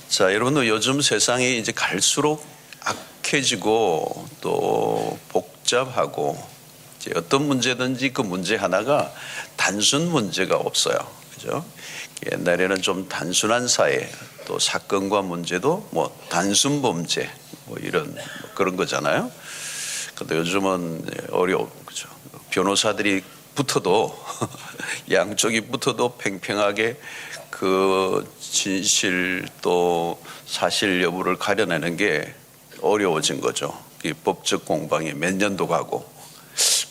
자, 여러분들 요즘 세상이 이제 갈수록 악해지고 또 복잡하고 이제 어떤 문제든지 그 문제 하나가 단순 문제가 없어요. 그죠? 옛날에는 좀 단순한 사회, 또 사건과 문제도 뭐 단순 범죄 뭐 이런 그런 거잖아요. 근데 요즘은 어려워. 그죠? 변호사들이 붙어도 양쪽이 붙어도 팽팽하게 그 진실 또 사실 여부를 가려내는 게 어려워진 거죠. 이 법적 공방이 몇 년도 가고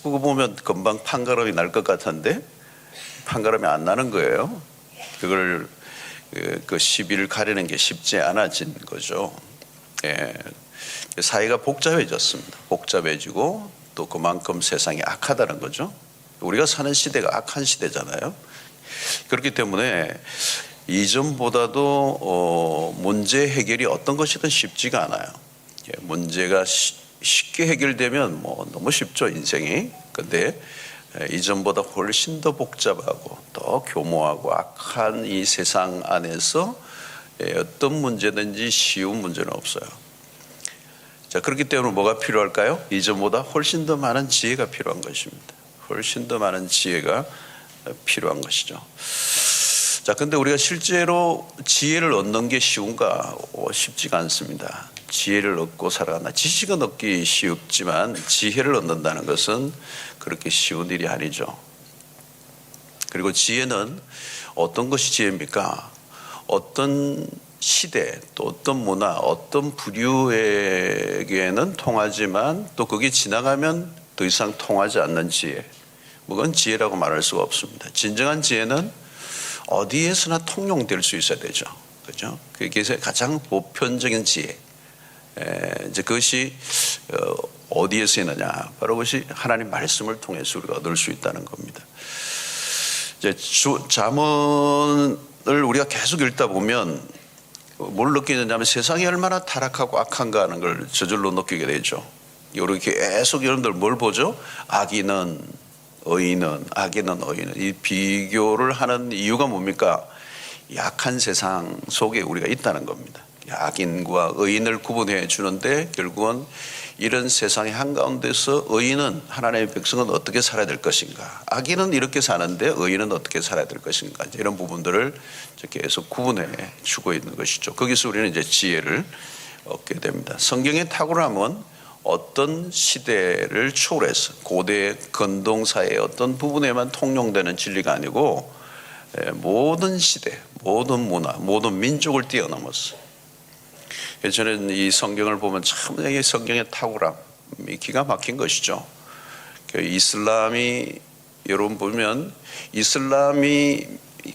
그거 보면 금방 판가름이 날 것 같은데 판가름이 안 나는 거예요. 그걸 그 시비를 가려는 게 쉽지 않아진 거죠. 예. 사회가 복잡해졌습니다. 복잡해지고 또 그만큼 세상이 악하다는 거죠. 우리가 사는 시대가 악한 시대잖아요. 그렇기 때문에 이전보다도 문제 해결이 어떤 것이든 쉽지가 않아요. 문제가 쉽게 해결되면 뭐 너무 쉽죠, 인생이. 근데 이전보다 훨씬 더 복잡하고 더 교모하고 악한 이 세상 안에서 어떤 문제든지 쉬운 문제는 없어요. 자, 그렇기 때문에 뭐가 필요할까요? 이전보다 훨씬 더 많은 지혜가 필요한 것입니다. 훨씬 더 많은 지혜가 필요한 것이죠. 자, 근데 우리가 실제로 지혜를 얻는 게 쉬운가? 쉽지가 않습니다. 지혜를 얻고 살아간다. 지식은 얻기 쉽지만 지혜를 얻는다는 것은 그렇게 쉬운 일이 아니죠. 그리고 지혜는 어떤 것이 지혜입니까? 어떤 시대, 또 어떤 문화, 어떤 부류에게는 통하지만 또 그게 지나가면 더 이상 통하지 않는 지혜. 그건 지혜라고 말할 수가 없습니다. 진정한 지혜는 어디에서나 통용될 수 있어야 되죠. 그죠? 그게 가장 보편적인 지혜. 이제 그것이 어디에서 있느냐? 바로 그것이 하나님 말씀을 통해서 우리가 얻을 수 있다는 겁니다. 이제 잠언을 우리가 계속 읽다 보면 뭘 느끼느냐면 세상이 얼마나 타락하고 악한가 하는 걸 저절로 느끼게 되죠. 이렇게 계속 여러분들 뭘 보죠? 악인은 의인은, 악인은 의인은. 이 비교를 하는 이유가 뭡니까? 약한 세상 속에 우리가 있다는 겁니다. 악인과 의인을 구분해 주는데 결국은 이런 세상의 한가운데서 의인은, 하나님의 백성은 어떻게 살아야 될 것인가, 악인은 이렇게 사는데 의인은 어떻게 살아야 될 것인가, 이런 부분들을 계속 구분해 주고 있는 것이죠. 거기서 우리는 이제 지혜를 얻게 됩니다. 성경의 탁월함은 어떤 시대를 초월해서 고대 건동사의 어떤 부분에만 통용되는 진리가 아니고 모든 시대, 모든 문화, 모든 민족을 뛰어넘었어요. 저는 이 성경을 보면 참 이 성경의 탁월함이 기가 막힌 것이죠. 이슬람이, 여러분 보면 이슬람이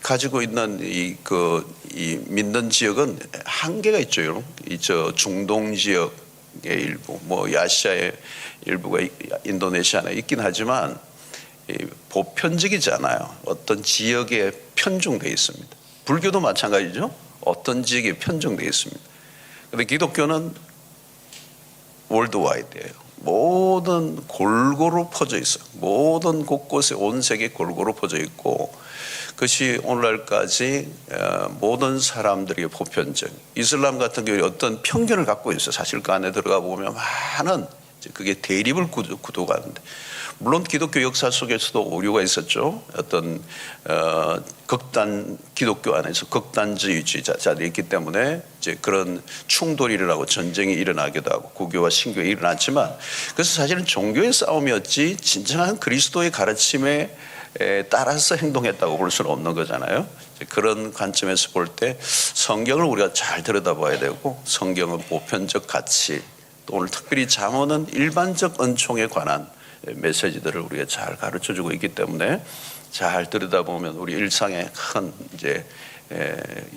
가지고 있는 이 믿는 지역은 한계가 있죠, 여러분. 저 중동 지역의 일부, 뭐 아시아의 일부가 인도네시아에 있긴 하지만 보편적이지 않아요. 어떤 지역에 편중되어 있습니다. 불교도 마찬가지죠. 어떤 지역에 편중되어 있습니다. 그런데 기독교는 월드와이드예요. 모든 골고루 퍼져 있어요. 모든 곳곳에 온 세계 골고루 퍼져 있고 그것이 오늘날까지 모든 사람들에게 보편적. 이슬람 같은 경우에 어떤 편견을 갖고 있어요. 사실 그 안에 들어가 보면 많은 그게 대립을 구도가 하는데 물론 기독교 역사 속에서도 오류가 있었죠. 어떤 극단 기독교 안에서 극단주의자들이 있기 때문에 이제 그런 충돌이 일어나고 전쟁이 일어나기도 하고 구교와 신교가 일어났지만 그래서 사실은 종교의 싸움이었지 진정한 그리스도의 가르침에 따라서 행동했다고 볼 수는 없는 거잖아요. 그런 관점에서 볼 때 성경을 우리가 잘 들여다봐야 되고 성경은 보편적 가치 또 오늘 특별히 잠언은 일반적 은총에 관한 메시지들을 우리가 잘 가르쳐주고 있기 때문에 잘 들여다보면 우리 일상에 큰 이제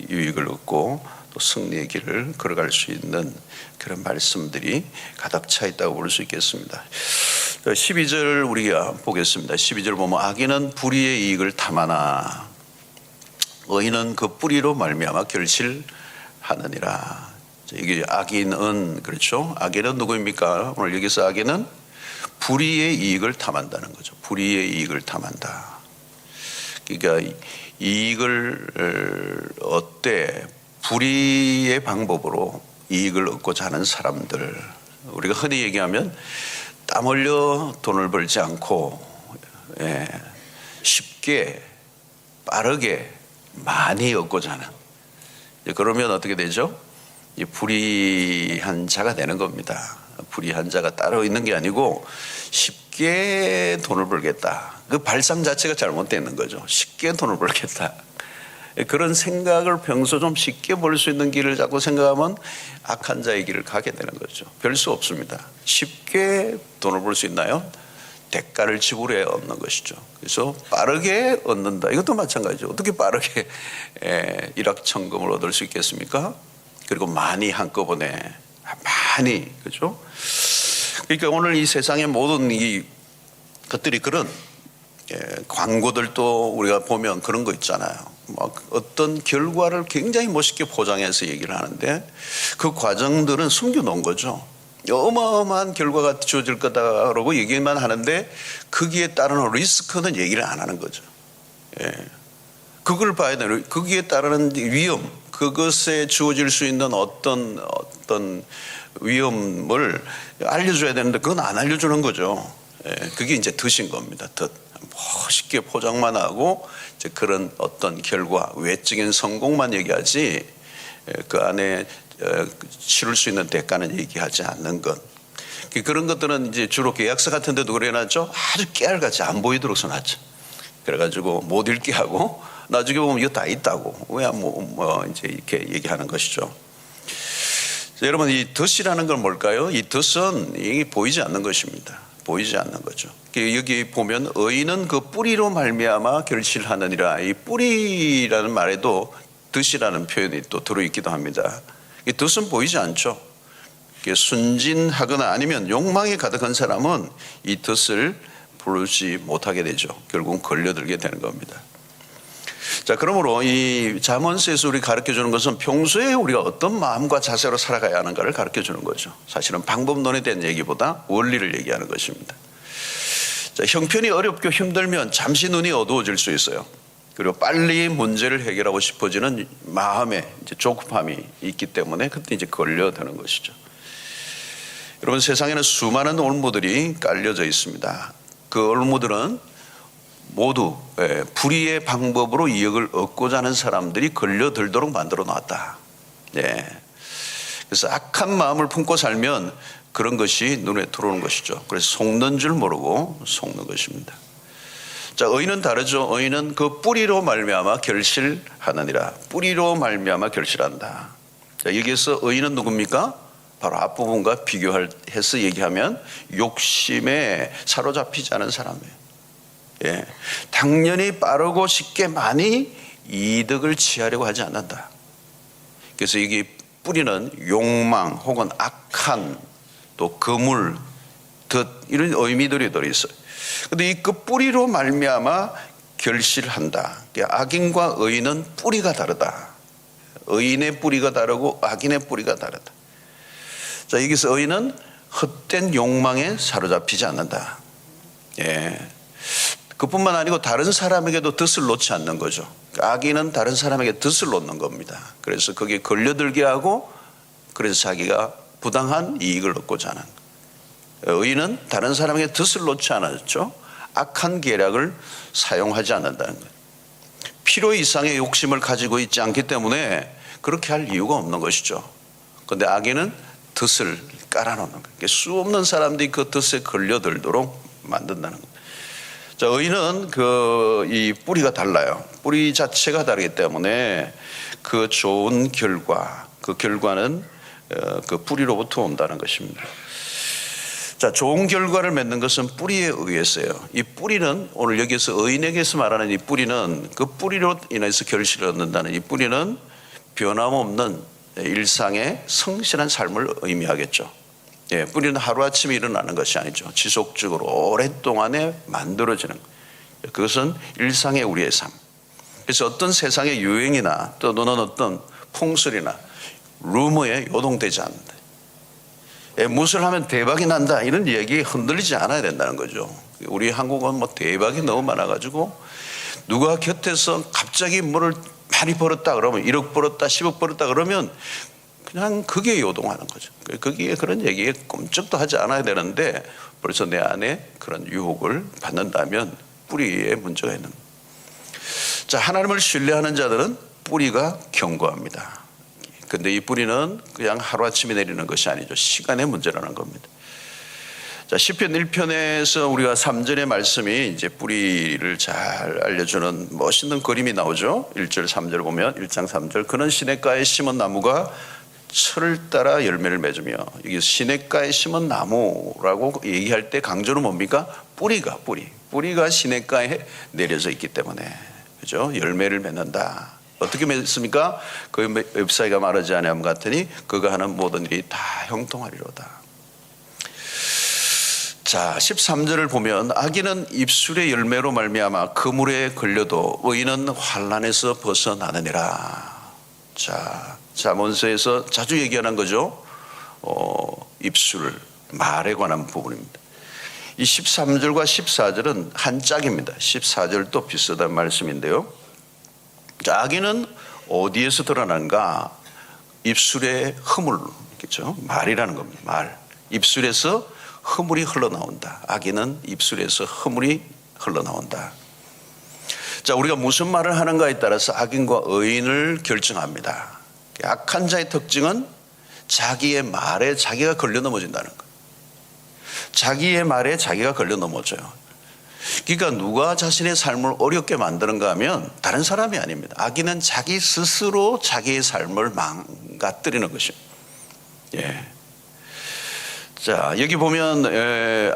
유익을 얻고 또 승리의 길을 걸어갈 수 있는 그런 말씀들이 가득 차 있다고 볼 수 있겠습니다. 12절 우리가 보겠습니다. 12절 보면 악인은 불의의 이익을 탐하나 의인은 그 뿌리로 말미암아 결실하느니라. 이게 악인은 그렇죠. 악인은 누구입니까? 오늘 여기서 악인은 불의의 이익을 탐한다는 거죠. 불의의 이익을 탐한다. 그러니까 이익을 얻되 불의의 방법으로 이익을 얻고자 하는 사람들, 우리가 흔히 얘기하면 땀 흘려 돈을 벌지 않고 쉽게 빠르게 많이 얻고자 하는, 그러면 어떻게 되죠? 이 불의한 자가 되는 겁니다. 불의한 자가 따로 있는 게 아니고 쉽게 돈을 벌겠다. 그 발상 자체가 잘못되는 거죠. 쉽게 돈을 벌겠다. 그런 생각을 평소 좀 쉽게 벌 수 있는 길을 자꾸 생각하면 악한 자의 길을 가게 되는 거죠. 별 수 없습니다. 쉽게 돈을 벌 수 있나요? 대가를 지불해 얻는 것이죠. 그래서 빠르게 얻는다. 이것도 마찬가지죠. 어떻게 빠르게 일확천금을 얻을 수 있겠습니까? 그리고 많이 한꺼번에 많이, 그죠? 그러니까 오늘 이 세상의 모든 이 것들이 그런 광고들도 우리가 보면 그런 거 있잖아요. 막 어떤 결과를 굉장히 멋있게 포장해서 얘기를 하는데 그 과정들은 숨겨놓은 거죠. 어마어마한 결과가 주어질 거다라고 얘기만 하는데 거기에 따르는 리스크는 얘기를 안 하는 거죠. 그걸 봐야 되는, 거기에 따르는 위험, 그것에 주어질 수 있는 어떤 위험을 알려줘야 되는데 그건 안 알려주는 거죠. 그게 이제 덫인 겁니다. 덫. 멋있게 포장만 하고 이제 그런 어떤 결과, 외적인 성공만 얘기하지 그 안에 치를 수 있는 대가는 얘기하지 않는 것. 그런 것들은 이제 주로 계약서 같은 데도 그래놨죠. 아주 깨알같이 안 보이도록 써놨죠. 그래가지고 못 읽게 하고 나중에 보면 이거 다 있다고 왜 이제 이렇게 얘기하는 것이죠. 여러분, 이 덫이라는 건 뭘까요? 이 덫은 이게 보이지 않는 것입니다. 보이지 않는 거죠. 여기 보면 의인은 그 뿌리로 말미암아 결실하느니라. 이 뿌리라는 말에도 덫이라는 표현이 또 들어있기도 합니다. 이 덫은 보이지 않죠. 순진하거나 아니면 욕망이 가득한 사람은 이 덫을 부르지 못하게 되죠. 결국은 걸려들게 되는 겁니다. 자, 그러므로 이 잠언서에서 우리 가르쳐 주는 것은 평소에 우리가 어떤 마음과 자세로 살아가야 하는가를 가르쳐 주는 거죠. 사실은 방법론에 대한 얘기보다 원리를 얘기하는 것입니다. 자, 형편이 어렵고 힘들면 잠시 눈이 어두워질 수 있어요. 그리고 빨리 문제를 해결하고 싶어지는 마음에 이제 조급함이 있기 때문에 그때 이제 걸려드는 것이죠. 여러분, 세상에는 수많은 올무들이 깔려져 있습니다. 그 올무들은 모두 불의의 방법으로 이익을 얻고자 하는 사람들이 걸려들도록 만들어 놨다. 그래서 악한 마음을 품고 살면 그런 것이 눈에 들어오는 것이죠. 그래서 속는 줄 모르고 속는 것입니다. 자, 의인은 다르죠. 의인은 그 뿌리로 말미암아 결실하느니라. 뿌리로 말미암아 결실한다. 자, 여기에서 의인은 누굽니까? 바로 앞부분과 비교해서 얘기하면 욕심에 사로잡히지 않은 사람이에요. 당연히 빠르고 쉽게 많이 이득을 취하려고 하지 않는다. 그래서 이게 뿌리는 욕망 혹은 악한 또 거물, 덫 이런 의미들이 들어있어요. 그런데 이 그 뿌리로 말미암아 결실한다. 악인과 의인은 뿌리가 다르다. 의인의 뿌리가 다르고 악인의 뿌리가 다르다. 자, 여기서 의인은 헛된 욕망에 사로잡히지 않는다. 그뿐만 아니고 다른 사람에게도 덫을 놓지 않는 거죠. 악인은 다른 사람에게 덫을 놓는 겁니다. 그래서 거기에 걸려들게 하고 그래서 자기가 부당한 이익을 얻고자 하는. 의인은 다른 사람에게 덫을 놓지 않았죠. 악한 계략을 사용하지 않는다는 거예요. 필요 이상의 욕심을 가지고 있지 않기 때문에 그렇게 할 이유가 없는 것이죠. 그런데 악인은 덫을 깔아놓는 거예요. 수 없는 사람들이 그 덫에 걸려들도록 만든다는 거예요. 자, 의인은 이 뿌리가 달라요. 뿌리 자체가 다르기 때문에 그 좋은 결과, 그 결과는 그 뿌리로부터 온다는 것입니다. 자, 좋은 결과를 맺는 것은 뿌리에 의해서요. 이 뿌리는 오늘 여기서 의인에게서 말하는 이 뿌리는 그 뿌리로 인해서 결실을 얻는다는 이 뿌리는 변함없는 일상의 성실한 삶을 의미하겠죠. 뿌리는 하루아침에 일어나는 것이 아니죠. 지속적으로 오랫동안에 만들어지는 거예요. 그것은 일상의 우리의 삶. 그래서 어떤 세상의 유행이나 또는 어떤 풍설이나 루머에 요동되지 않는다. 무엇을 하면 대박이 난다 이런 얘기에 흔들리지 않아야 된다는 거죠. 우리 한국은 대박이 너무 많아가지고 누가 곁에서 갑자기 뭐를 많이 벌었다 그러면 1억 벌었다 10억 벌었다 그러면 그냥 그게 요동하는 거죠. 거기에 그런 얘기에 꼼짝도 하지 않아야 되는데 벌써 내 안에 그런 유혹을 받는다면 뿌리에 문제가 있는 거예요. 자, 하나님을 신뢰하는 자들은 뿌리가 견고합니다. 근데 이 뿌리는 그냥 하루아침에 내리는 것이 아니죠. 시간의 문제라는 겁니다. 자, 시편 1편에서 우리가 3절의 말씀이 이제 뿌리를 잘 알려주는 멋있는 그림이 나오죠. 1절 3절 보면 1장 3절 그는 시냇가에 심은 나무가 철을 따라 열매를 맺으며, 이게 시냇가에 심은 나무라고 얘기할 때 강조는 뭡니까? 뿌리가 시냇가에 내려져 있기 때문에, 그죠? 열매를 맺는다. 어떻게 맺습니까? 그 웹사이가 말하지 아니함 같으니 그가 하는 모든 일이 다 형통하리로다. 자, 13절을 보면 악인은 입술의 열매로 말미암아 그물에 걸려도 의인은 환난에서 벗어나느니라. 자, 잠언서에서 자주 얘기하는 거죠. 입술, 말에 관한 부분입니다. 이 13절과 14절은 한 짝입니다. 14절도 비슷한 말씀인데요. 자, 악인은 어디에서 드러나는가? 입술의 허물이겠죠. 말이라는 겁니다. 말. 입술에서 허물이 흘러나온다. 악인은 입술에서 허물이 흘러나온다. 자, 우리가 무슨 말을 하는가에 따라서 악인과 의인을 결정합니다. 악한 자의 특징은 자기의 말에 자기가 걸려 넘어진다는 거예요. 자기의 말에 자기가 걸려 넘어져요. 그러니까 누가 자신의 삶을 어렵게 만드는가 하면 다른 사람이 아닙니다. 악인은 자기 스스로 자기의 삶을 망가뜨리는 것입니다. 예. 자, 여기 보면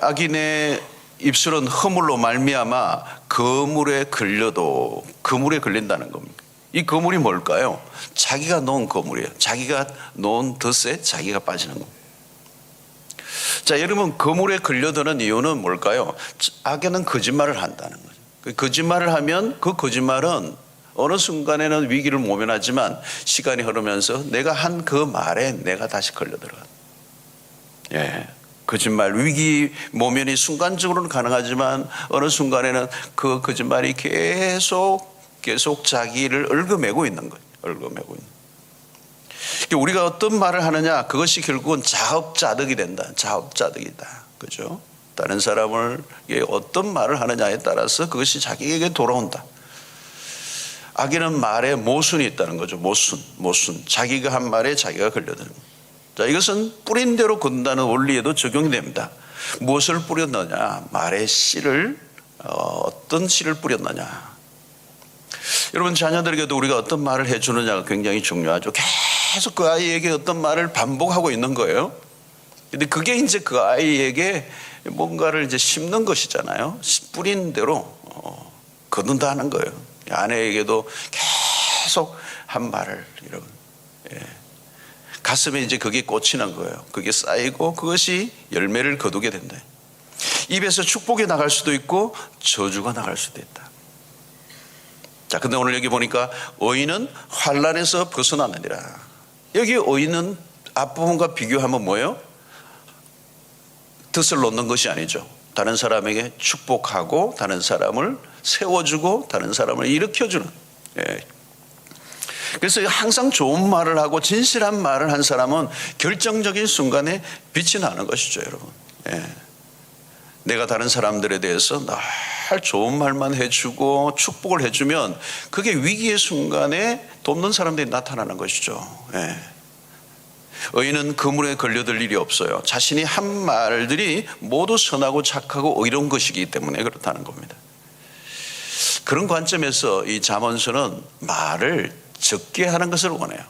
악인의 입술은 허물로 말미암아 그물에 걸려도, 그물에 걸린다는 겁니다. 이 그물이 뭘까요? 자기가 놓은 그물이에요. 자기가 놓은 덫에 자기가 빠지는 겁니다. 자, 여러분, 그물에 걸려드는 이유는 뭘까요? 악인은 거짓말을 한다는 거죠. 거짓말을 하면 그 거짓말은 어느 순간에는 위기를 모면하지만 시간이 흐르면서 내가 한 그 말에 내가 다시 걸려들어요. 예. 거짓말, 위기 모면이 순간적으로는 가능하지만 어느 순간에는 그 거짓말이 계속 자기를 얽어매고 있는 거예요. 얽어매고 있는. 우리가 어떤 말을 하느냐, 그것이 결국은 자업자득이 된다. 자업자득이다. 그죠? 다른 사람을 어떤 말을 하느냐에 따라서 그것이 자기에게 돌아온다. 악인은 말에 모순이 있다는 거죠. 모순. 자기가 한 말에 자기가 걸려드는. 자, 이것은 뿌린 대로 건다는 원리에도 적용이 됩니다. 무엇을 뿌렸느냐? 말의 씨를, 어떤 씨를 뿌렸느냐? 여러분, 자녀들에게도 우리가 어떤 말을 해주느냐가 굉장히 중요하죠. 계속 그 아이에게 어떤 말을 반복하고 있는 거예요. 근데 그게 이제 그 아이에게 뭔가를 이제 심는 것이잖아요. 뿌린 대로 거둔다 하는 거예요. 아내에게도 계속 한 말을, 여러분. 예. 가슴에 이제 그게 꽂히는 거예요. 그게 쌓이고 그것이 열매를 거두게 된다. 입에서 축복이 나갈 수도 있고 저주가 나갈 수도 있다. 자, 근데 오늘 여기 보니까 의인은 환난에서 벗어나느니라. 여기 의인은 앞부분과 비교하면 뭐예요? 덫을 놓는 것이 아니죠. 다른 사람에게 축복하고 다른 사람을 세워주고 다른 사람을 일으켜주는. 예. 그래서 항상 좋은 말을 하고 진실한 말을 한 사람은 결정적인 순간에 빛이 나는 것이죠, 여러분. 예. 내가 다른 사람들에 대해서 늘 좋은 말만 해주고 축복을 해주면 그게 위기의 순간에 돕는 사람들이 나타나는 것이죠. 예. 의인은 그물에 걸려들 일이 없어요. 자신이 한 말들이 모두 선하고 착하고 의로운 것이기 때문에 그렇다는 겁니다. 그런 관점에서 이 잠언서는 말을 적게 하는 것을 원해요.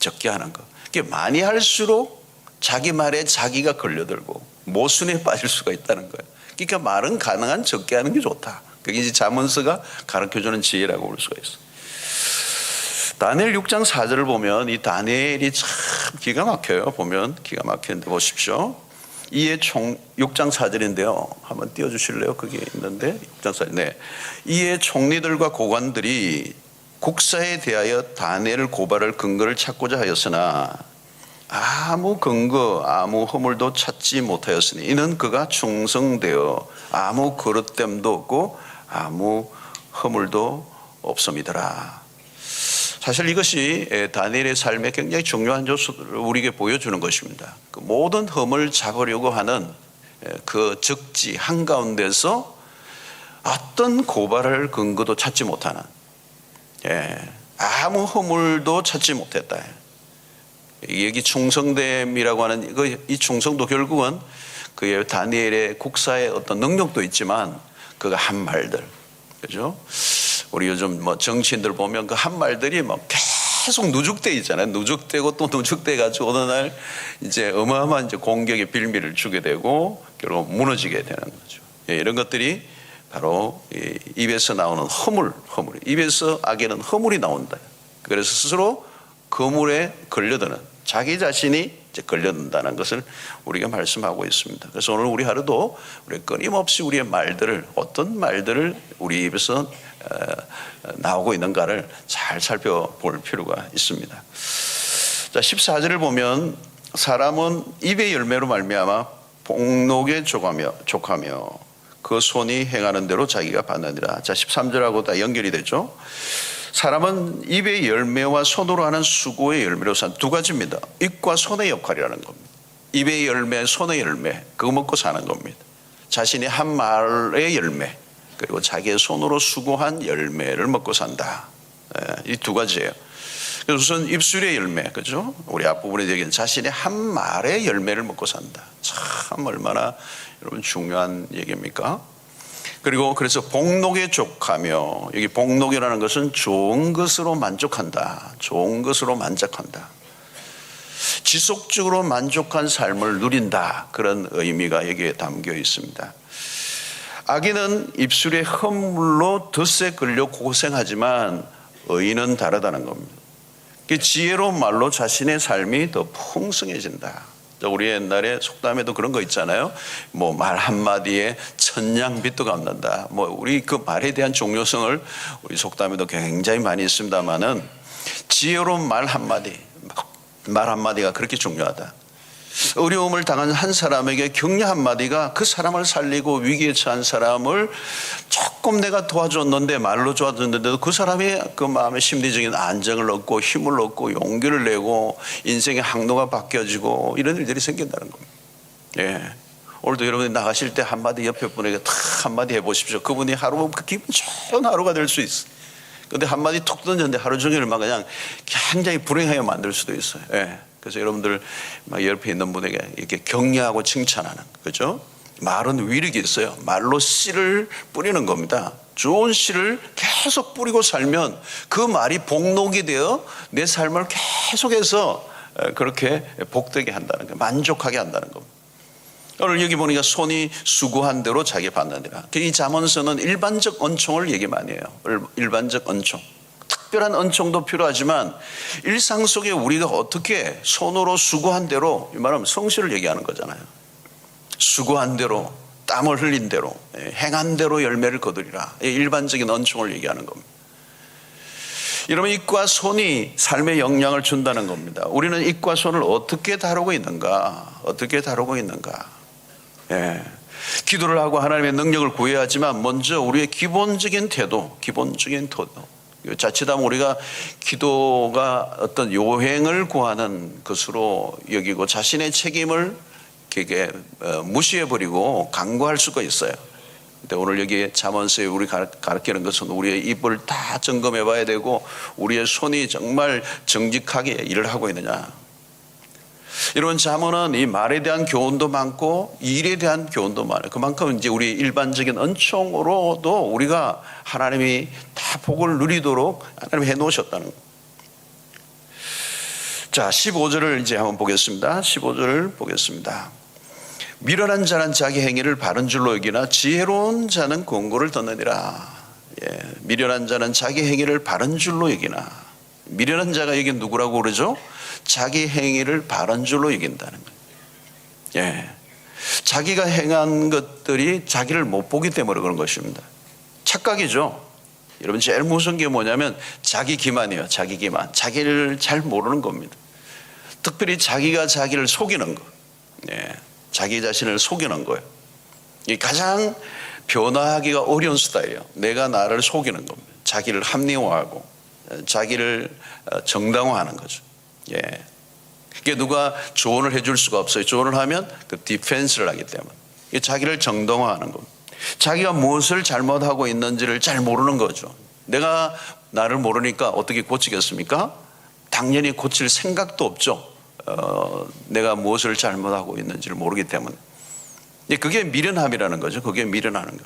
적게 하는 것. 이게 많이 할수록 자기 말에 자기가 걸려들고 모순에 빠질 수가 있다는 거예요. 그러니까 말은 가능한 적게 하는 게 좋다. 그게 이제 잠언서가 가르쳐주는 지혜라고 볼 수가 있어요. 다니엘 6장 4절을 보면 이 다니엘이 참 기가 막혀요. 보면 기가 막히는데 보십시오. 이에 6장 4절인데요. 한번 띄워주실래요? 그게 있는데 6장 4절. 네. 이에 총리들과 고관들이 국사에 대하여 다니엘을 고발할 근거를 찾고자 하였으나 아무 근거, 아무 허물도 찾지 못하였으니 이는 그가 충성되어 아무 거릇됨도 없고 아무 허물도 없음이더라. 사실 이것이 다니엘의 삶에 굉장히 중요한 요소를 우리에게 보여주는 것입니다. 그 모든 흠을 잡으려고 하는 그 적지 한가운데서 어떤 고발할 근거도 찾지 못하는, 아무 허물도 찾지 못했다. 여기 충성됨이라고 하는 이 충성도 결국은 그의 다니엘의 국사의 어떤 능력도 있지만 그가 한 말들, 그죠? 우리 요즘 뭐 정치인들 보면 그 한 말들이 뭐 계속 누적돼 있잖아요. 누적되고 또 누적돼 가지고 어느 날 이제 어마어마한 이제 공격의 빌미를 주게 되고 결국 무너지게 되는 거죠. 이런 것들이 바로 입에서 나오는 허물, 입에서 악에는 허물이 나온다. 그래서 스스로 거물에 걸려드는, 자기 자신이 이제 걸려든다는 것을 우리가 말씀하고 있습니다. 그래서 오늘 우리 하루도 우리 끊임없이 우리의 말들을, 어떤 말들을 우리 입에서 나오고 있는가를 잘 살펴볼 필요가 있습니다. 자, 14절을 보면 사람은 입의 열매로 말미암아 복록에 족하며 그 손이 행하는 대로 자기가 받느니라. 자, 13절하고 다 연결이 되죠. 사람은 입의 열매와 손으로 하는 수고의 열매로 산 두 가지입니다. 입과 손의 역할이라는 겁니다. 입의 열매, 손의 열매, 그거 먹고 사는 겁니다. 자신이 한 말의 열매, 그리고 자기의 손으로 수고한 열매를 먹고 산다. 이 두 가지예요. 그래서 우선 입술의 열매, 그죠? 우리 앞부분에 얘기한 자신의 한 말의 열매를 먹고 산다. 참 얼마나 여러분 중요한 얘기입니까? 그리고 그래서 복록에 족하며, 여기 복록이라는 것은 좋은 것으로 만족한다. 좋은 것으로 만족한다. 지속적으로 만족한 삶을 누린다. 그런 의미가 여기에 담겨 있습니다. 악인은 입술의 허물로 덫에 걸려 고생하지만 의인은 다르다는 겁니다. 지혜로운 말로 자신의 삶이 더 풍성해진다. 우리 옛날에 속담에도 그런 거 있잖아요. 뭐 말 한마디에 천냥빚도 갚는다. 뭐 우리 그 말에 대한 중요성을 우리 속담에도 굉장히 많이 있습니다만은 지혜로운 말 한마디가 그렇게 중요하다. 어려움을 당한 한 사람에게 격려 한마디가 그 사람을 살리고 위기에 처한 사람을 조금 내가 도와줬는데, 말로 도와줬는데도 그 사람이 그 마음의 심리적인 안정을 얻고 힘을 얻고 용기를 내고 인생의 항로가 바뀌어지고 이런 일들이 생긴다는 겁니다. 오늘도 여러분이 나가실 때 한마디 옆에 분에게 탁 한마디 해보십시오. 그분이 하루 기분 좋은 하루가 될 수 있어요. 근데 한마디 툭 던졌는데 하루 종일 막 그냥 굉장히 불행하게 만들 수도 있어요. 그래서 여러분들 옆에 있는 분에게 이렇게 격려하고 칭찬하는, 그죠? 말은 위력이 있어요. 말로 씨를 뿌리는 겁니다. 좋은 씨를 계속 뿌리고 살면 그 말이 복록이 되어 내 삶을 계속해서 그렇게 복되게 한다는 거예요. 만족하게 한다는 겁니다. 오늘 여기 보니까 손이 수고한 대로 자기 받느니라. 이 잠언서는 일반적 언총을 얘기 많이 해요. 일반적 언총. 특별한 언총도 필요하지만 일상 속에 우리가 어떻게 손으로 수고한 대로, 이 말하면 성실을 얘기하는 거잖아요. 수고한 대로, 땀을 흘린 대로, 행한 대로 열매를 거두리라. 일반적인 언총을 얘기하는 겁니다. 여러분, 입과 손이 삶에 영향을 준다는 겁니다. 우리는 입과 손을 어떻게 다루고 있는가? 기도를 하고 하나님의 능력을 구해야 하지만 먼저 우리의 기본적인 태도, 자칫하면 우리가 기도가 어떤 요행을 구하는 것으로 여기고 자신의 책임을 이렇게 무시해버리고 간과할 수가 있어요. 근데 오늘 여기 잠언서에 우리 가르치는 것은 우리의 입을 다 점검해 봐야 되고 우리의 손이 정말 정직하게 일을 하고 있느냐. 이런 잠언은 이 말에 대한 교훈도 많고 일에 대한 교훈도 많아요. 그만큼 이제 우리 일반적인 은총으로도 우리가 하나님이 다 복을 누리도록 하나님이 해놓으셨다는 거예요. 자, 15절을 이제 한번 보겠습니다. 15절을 보겠습니다. 미련한 자는 자기 행위를 바른 줄로 여기나 지혜로운 자는 권고를 듣느니라. 미련한 자는 자기 행위를 바른 줄로 여기나. 미련한 자가 여기 누구라고 그러죠? 자기 행위를 바른 줄로 여긴다는 거예요. 자기가 행한 것들이 자기를 못 보기 때문에 그런 것입니다. 착각이죠. 여러분, 제일 무서운 게 뭐냐면 자기 기만이에요. 자기 기만. 자기를 잘 모르는 겁니다. 특별히 자기가 자기를 속이는 거. 자기 자신을 속이는 거예요. 이 가장 변화하기가 어려운 스타일이에요. 내가 나를 속이는 겁니다. 자기를 합리화하고 자기를 정당화하는 거죠. 예. 이게 누가 조언을 해줄 수가 없어요. 조언을 하면 그 디펜스를 하기 때문에. 이게 자기를 정당화하는 겁니다. 자기가 무엇을 잘못하고 있는지를 잘 모르는 거죠. 내가 나를 모르니까 어떻게 고치겠습니까? 당연히 고칠 생각도 없죠. 내가 무엇을 잘못하고 있는지를 모르기 때문에. 그게 미련함이라는 거죠. 그게 미련하는 거.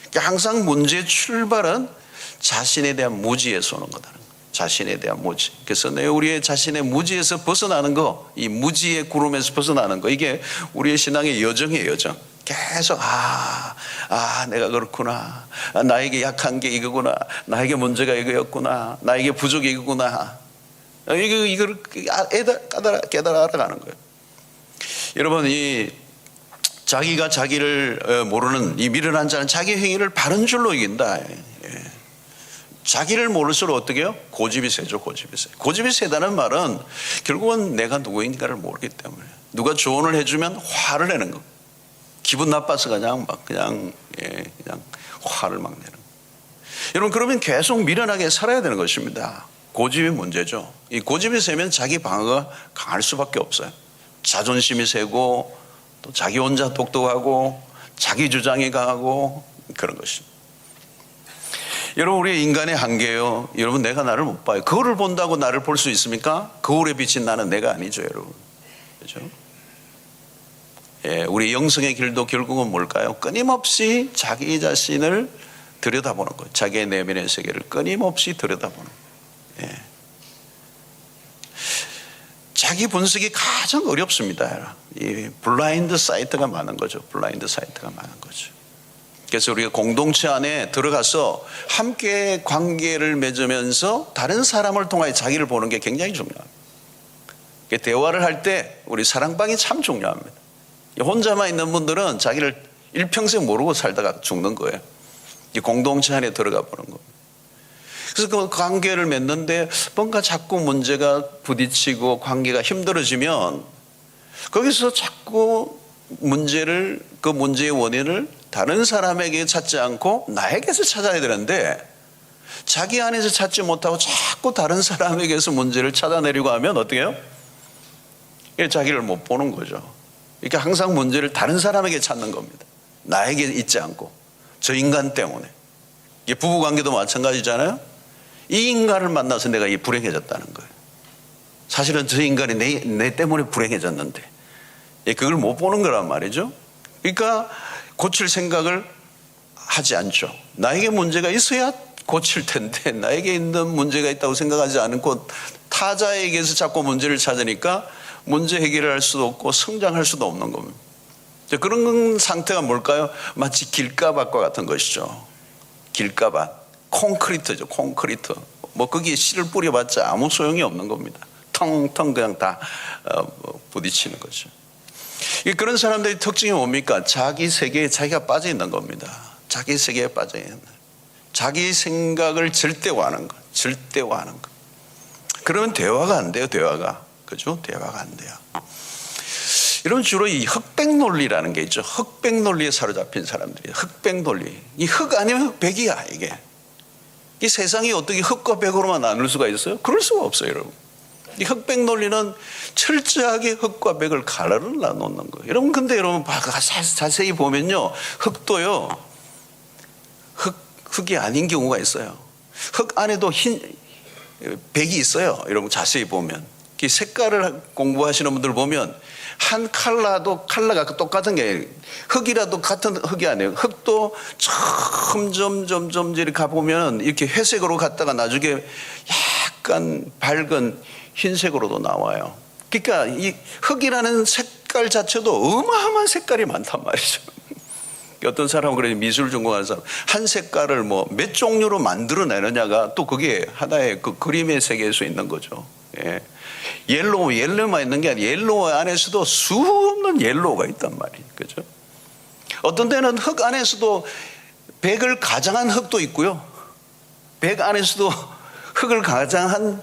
그러니까 항상 문제의 출발은 자신에 대한 무지에서 오는 거다. 자신에 대한 무지. 그래서 우리의 자신의 무지에서 벗어나는 거, 이 무지의 구름에서 벗어나는 거, 이게 우리의 신앙의 여정이에요. 여정. 계속 내가 그렇구나. 나에게 약한 게 이거구나. 나에게 문제가 이거였구나. 나에게 부족이 이거구나. 이걸 깨달아 알아가는 거예요. 여러분, 이 자기가 자기를 모르는 이 미련한 자는 자기 행위를 바른 줄로 이긴다. 자기를 모를수록 어떻게 해요? 고집이 세죠. 고집이 세. 고집이 세다는 말은 결국은 내가 누구인가를 모르기 때문에 누가 조언을 해주면 화를 내는 거. 기분 나빠서 그냥 화를 막 내는 거. 여러분, 그러면 계속 미련하게 살아야 되는 것입니다. 고집이 문제죠. 이 고집이 세면 자기 방어가 강할 수밖에 없어요. 자존심이 세고 또 자기 혼자 똑똑하고 자기 주장이 강하고 그런 것입니다. 여러분, 우리 인간의 한계예요. 여러분, 내가 나를 못 봐요. 거울을 본다고 나를 볼 수 있습니까? 거울에 비친 나는 내가 아니죠, 여러분. 그렇죠? 예, 우리 영성의 길도 결국은 뭘까요? 끊임없이 자기 자신을 들여다보는 거예요. 자기의 내면의 세계를 끊임없이 들여다보는 거예요. 예. 자기 분석이 가장 어렵습니다. 이 블라인드 사이트가 많은 거죠. 블라인드 사이트가 많은 거죠. 그래서 우리가 공동체 안에 들어가서 함께 관계를 맺으면서 다른 사람을 통하여 자기를 보는 게 굉장히 중요합니다. 대화를 할 때 우리 사랑방이 참 중요합니다. 혼자만 있는 분들은 자기를 일평생 모르고 살다가 죽는 거예요. 공동체 안에 들어가 보는 겁니다. 그래서 그 관계를 맺는데 뭔가 자꾸 문제가 부딪히고 관계가 힘들어지면 거기서 자꾸 그 문제의 원인을 다른 사람에게 찾지 않고 나에게서 찾아야 되는데 자기 안에서 찾지 못하고 자꾸 다른 사람에게서 문제를 찾아내려고 하면 어떻게 해요? 자기를 못 보는 거죠. 그러니까 항상 문제를 다른 사람에게 찾는 겁니다. 나에게 있지 않고 저 인간 때문에. 부부관계도 마찬가지잖아요. 이 인간을 만나서 내가 불행해졌다는 거예요. 사실은 저 인간이 내 때문에 불행해졌는데 그걸 못 보는 거란 말이죠. 그러니까 고칠 생각을 하지 않죠. 나에게 문제가 있어야 고칠 텐데 나에게 있는 문제가 있다고 생각하지 않고 타자에게서 자꾸 문제를 찾으니까 문제 해결을 할 수도 없고 성장할 수도 없는 겁니다. 그런 상태가 뭘까요? 마치 길가밭과 같은 것이죠. 길가밭. 콘크리트죠. 콘크리트. 거기에 씨를 뿌려봤자 아무 소용이 없는 겁니다. 텅텅 그냥 다 부딪히는 거죠. 그런 사람들의 특징이 뭡니까? 자기 세계에 자기가 빠져 있는 겁니다. 자기 세계에 빠져 있는. 자기 생각을 절대화하는 것. 절대화하는 것. 그러면 대화가 안 돼요. 대화가. 그죠? 대화가 안 돼요. 이런 주로 이 흑백 논리라는 게 있죠. 흑백 논리에 사로잡힌 사람들이에요. 흑백 논리. 이 흑 아니면 흑백이야, 이게. 이 세상이 어떻게 흑과 백으로만 나눌 수가 있어요? 그럴 수가 없어요, 여러분. 이 흑백 논리는 철저하게 흑과 백을 가르를 나놓는 거예요. 여러분, 근데 여러분 자세히 보면요, 흑도요, 흑이 아닌 경우가 있어요. 흑 안에도 백이 있어요. 여러분 자세히 보면. 이 색깔을 공부하시는 분들 보면 한 컬러가 똑같은 게 아니에요. 흑이라도 같은 흑이 아니에요. 흑도 점점 이렇게 가보면 이렇게 회색으로 갔다가 나중에 약간 밝은 흰색으로도 나와요. 그러니까 이 흑이라는 색깔 자체도 어마어마한 색깔이 많단 말이죠. 어떤 사람은 그래, 미술 전공하는 사람 한 색깔을 몇 종류로 만들어내느냐가 또 그게 하나의 그 그림의 세계일 수 있는 거죠. 예. 옐로우만 있는 게 아니라 옐로우 안에서도 수없는 옐로우가 있단 말이에요. 그죠? 어떤 때는 흑 안에서도 백을 가장한 흑도 있고요. 백 안에서도 흑을 가장한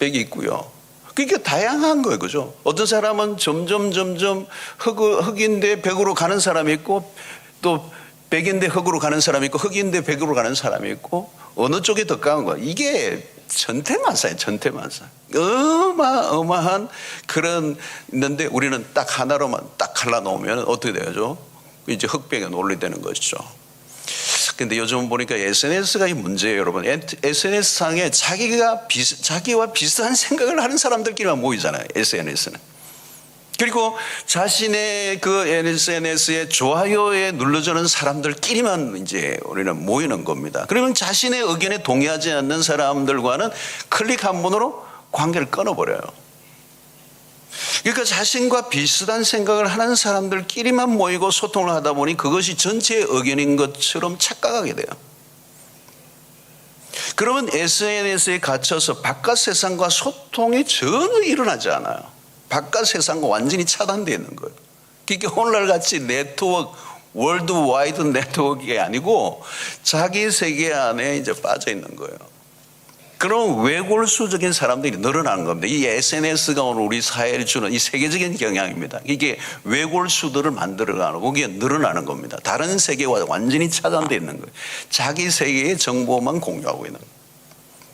백이 있고요. 그러니까 다양한 거예요. 그죠? 어떤 사람은 점점 흑인데 백으로 가는 사람이 있고 또 백인데 흑으로 가는 사람이 있고 흑인데 백으로 가는 사람이 있고 어느 쪽이 더 강한 거야? 이게 전태만사예요. 전태만사. 어마어마한 그런 있는데 우리는 딱 하나로만 딱 갈라놓으면 어떻게 되죠? 이제 흑백에 논리되는 것이죠. 근데 요즘 보니까 SNS가 이 문제예요, 여러분. SNS상에 자기와 비슷한 생각을 하는 사람들끼리만 모이잖아요, SNS는. 그리고 자신의 그 SNS에 좋아요에 눌러주는 사람들끼리만 이제 우리는 모이는 겁니다. 그러면 자신의 의견에 동의하지 않는 사람들과는 클릭 한 번으로 관계를 끊어버려요. 그러니까 자신과 비슷한 생각을 하는 사람들끼리만 모이고 소통을 하다 보니 그것이 전체의 의견인 것처럼 착각하게 돼요. 그러면 SNS에 갇혀서 바깥 세상과 소통이 전혀 일어나지 않아요. 바깥 세상과 완전히 차단되어 있는 거예요. 그러니까 오늘날같이 네트워크, 월드와이드 네트워크가 아니고 자기 세계 안에 이제 빠져 있는 거예요. 그럼 외골수적인 사람들이 늘어나는 겁니다. 이 SNS가 오늘 우리 사회를 주는 이 세계적인 경향입니다. 이게 외골수들을 만들어가는 거기에 늘어나는 겁니다. 다른 세계와 완전히 차단되어 있는 거예요. 자기 세계의 정보만 공유하고 있는 거예요.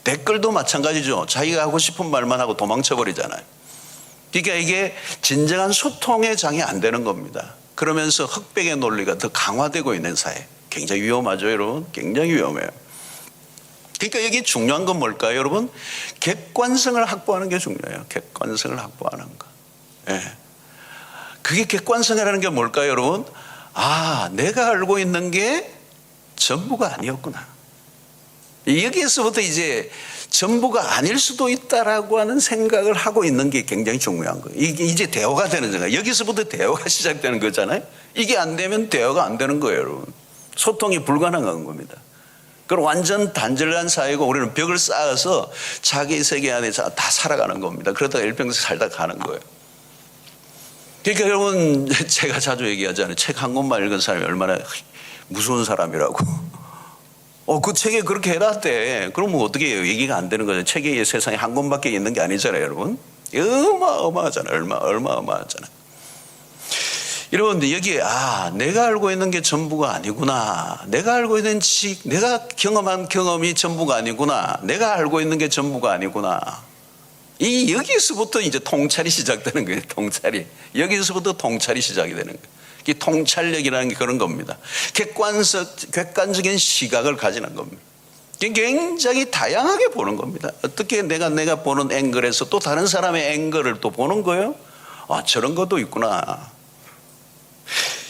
댓글도 마찬가지죠. 자기가 하고 싶은 말만 하고 도망쳐버리잖아요. 그러니까 이게 진정한 소통의 장이 안 되는 겁니다. 그러면서 흑백의 논리가 더 강화되고 있는 사회. 굉장히 위험하죠, 여러분. 굉장히 위험해요. 그러니까 여기 중요한 건 뭘까요, 여러분? 객관성을 확보하는 게 중요해요. 객관성을 확보하는 거. 예. 그게 객관성이라는 게 뭘까요, 여러분? 아, 내가 알고 있는 게 전부가 아니었구나. 여기에서부터 이제 전부가 아닐 수도 있다라고 하는 생각을 하고 있는 게 굉장히 중요한 거예요. 이게 이제 대화가 되는 거예요. 여기서부터 대화가 시작되는 거잖아요. 이게 안 되면 대화가 안 되는 거예요, 여러분. 소통이 불가능한 겁니다. 그럼 완전 단절한 사회고 우리는 벽을 쌓아서 자기 세계 안에서 다 살아가는 겁니다. 그러다가 일평생 살다 가는 거예요. 그러니까 여러분, 제가 자주 얘기하잖아요. 책 한 권만 읽은 사람이 얼마나 무서운 사람이라고. 그 책에 그렇게 해놨대. 그러면 어떻게 해요? 얘기가 안 되는 거죠. 책이 세상에 한 권밖에 있는 게 아니잖아요, 여러분. 어마어마하잖아요. 어마어마하잖아요. 여러분, 여기에, 내가 알고 있는 게 전부가 아니구나. 내가 알고 있는 내가 경험한 경험이 전부가 아니구나. 내가 알고 있는 게 전부가 아니구나. 여기서부터 이제 통찰이 시작되는 거예요, 통찰이. 여기서부터 통찰이 시작이 되는 거예요. 이 통찰력이라는 게 그런 겁니다. 객관적인 시각을 가지는 겁니다. 굉장히 다양하게 보는 겁니다. 어떻게 내가 보는 앵글에서 또 다른 사람의 앵글을 또 보는 거예요? 저런 것도 있구나.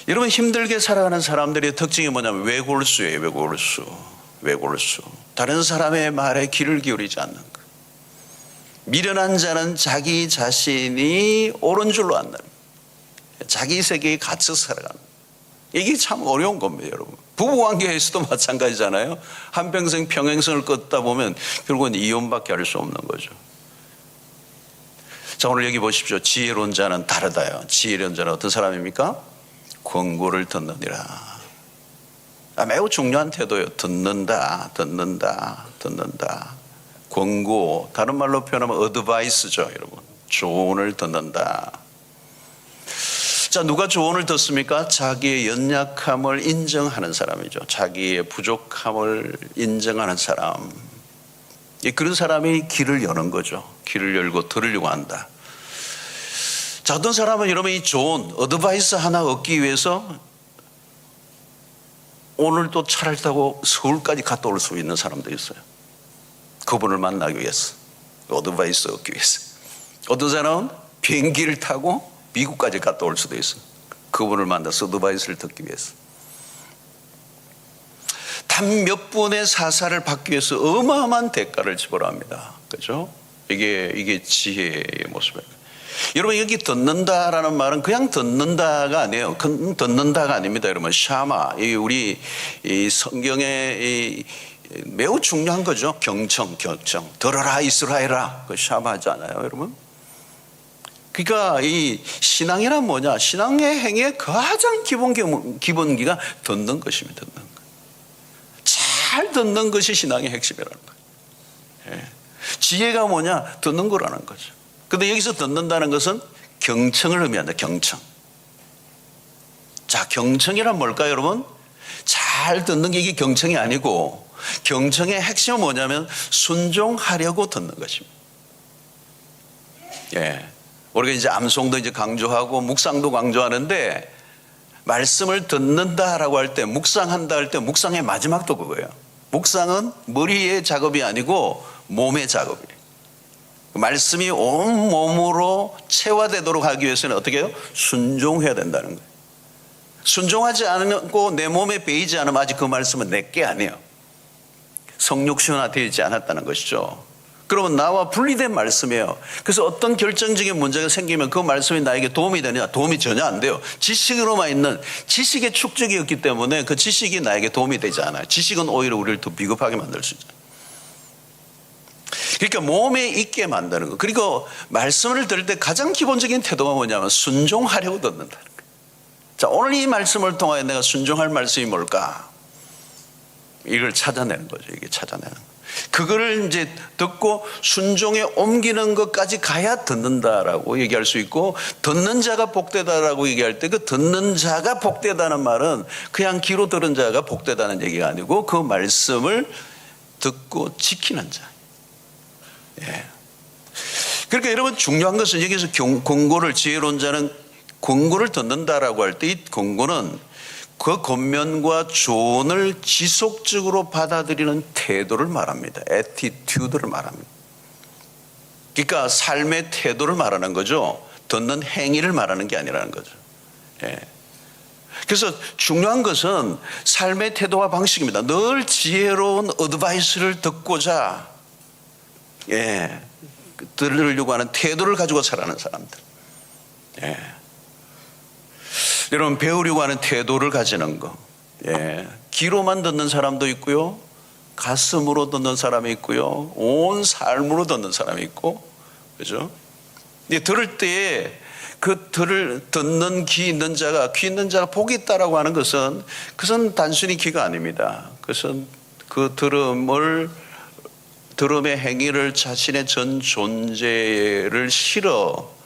여러분, 힘들게 살아가는 사람들의 특징이 뭐냐면 외골수예요. 외골수. 다른 사람의 말에 귀를 기울이지 않는 것. 미련한 자는 자기 자신이 옳은 줄로 안다. 자기 세계에 갇혀 살아가는. 이게 참 어려운 겁니다, 여러분. 부부관계에서도 마찬가지잖아요. 한평생 평행선을 걷다 보면 결국은 이혼밖에 할 수 없는 거죠. 자, 오늘 여기 보십시오. 지혜로운 자는 다르다요. 지혜로운 자는 어떤 사람입니까? 권고를 듣느니라. 매우 중요한 태도예요. 듣는다. 권고, 다른 말로 표현하면 어드바이스죠, 여러분. 조언을 듣는다. 자, 누가 조언을 듣습니까? 자기의 연약함을 인정하는 사람이죠. 자기의 부족함을 인정하는 사람. 그런 사람이 길을 여는 거죠. 길을 열고 들으려고 한다. 자, 어떤 사람은 여러분 이 조언, 어드바이스 하나 얻기 위해서 오늘 또 차를 타고 서울까지 갔다 올 수 있는 사람도 있어요. 그분을 만나기 위해서, 어드바이스 얻기 위해서. 어떤 사람은 비행기를 타고 미국까지 갔다 올 수도 있어요. 그분을 만나서 어드바이스를 듣기 위해서. 단 몇 분의 사사를 받기 위해서 어마어마한 대가를 지불합니다. 그렇죠? 이게 지혜의 모습이에요. 여러분, 여기 듣는다라는 말은 그냥 듣는다가 아니에요. 듣는다가 아닙니다, 여러분. 샤마, 우리 성경에 매우 중요한 거죠. 경청. 들어라 이스라엘아. 그 샤마잖아요, 여러분. 그러니까 이 신앙이란 뭐냐? 신앙의 행위의 가장 기본기가 듣는 것입니다. 듣는 것. 잘 듣는 것이 신앙의 핵심이라는 거예요. 예. 지혜가 뭐냐? 듣는 거라는 거죠. 그런데 여기서 듣는다는 것은 경청을 의미한다. 경청. 자, 경청이란 뭘까요, 여러분? 잘 듣는 게 이게 경청이 아니고 경청의 핵심은 뭐냐면 순종하려고 듣는 것입니다. 예. 우리가 이제 암송도 이제 강조하고 묵상도 강조하는데, 말씀을 듣는다라고 할 때, 묵상한다 할 때 묵상의 마지막도 그거예요. 묵상은 머리의 작업이 아니고 몸의 작업이에요. 말씀이 온 몸으로 체화되도록 하기 위해서는 어떻게 해요? 순종해야 된다는 거예요. 순종하지 않고 내 몸에 배이지 않으면 아직 그 말씀은 내게 아니에요. 성육신화 되지 않았다는 것이죠. 그러면 나와 분리된 말씀이에요. 그래서 어떤 결정적인 문제가 생기면 그 말씀이 나에게 도움이 되냐? 도움이 전혀 안 돼요. 지식으로만 있는 지식의 축적이었기 때문에 그 지식이 나에게 도움이 되지 않아요. 지식은 오히려 우리를 더 비겁하게 만들 수 있어요. 그러니까 몸에 있게 만드는 거. 그리고 말씀을 들을 때 가장 기본적인 태도가 뭐냐면 순종하려고 듣는다는 거예요. 자, 오늘 이 말씀을 통하여 내가 순종할 말씀이 뭘까? 이걸 찾아내는 거죠. 이게 찾아내는 거. 그거를 이제 듣고 순종에 옮기는 것까지 가야 듣는다라고 얘기할 수 있고, 듣는 자가 복되다라고 얘기할 때 그 듣는 자가 복되다는 말은 그냥 귀로 들은 자가 복되다는 얘기가 아니고 그 말씀을 듣고 지키는 자. 예. 그러니까 여러분 중요한 것은 여기서 권고를, 지혜로운 자는 권고를 듣는다라고 할 때 이 권고는 그 권면과 조언을 지속적으로 받아들이는 태도를 말합니다. 애티튜드를 말합니다. 그러니까 삶의 태도를 말하는 거죠. 듣는 행위를 말하는 게 아니라는 거죠. 예. 그래서 중요한 것은 삶의 태도와 방식입니다. 늘 지혜로운 어드바이스를 듣고자 들으려고 하는 태도를 가지고 살아가는 사람들. 예. 여러분, 배우려고 하는 태도를 가지는 거. 예. 귀로만 듣는 사람도 있고요, 가슴으로 듣는 사람이 있고요, 온 삶으로 듣는 사람이 있고, 그죠? 들을 때에 듣는 귀 있는 자가 복이 있다라고 하는 것은 그것은 단순히 귀가 아닙니다. 그것은 그 들음의 행위를 자신의 전 존재를 실어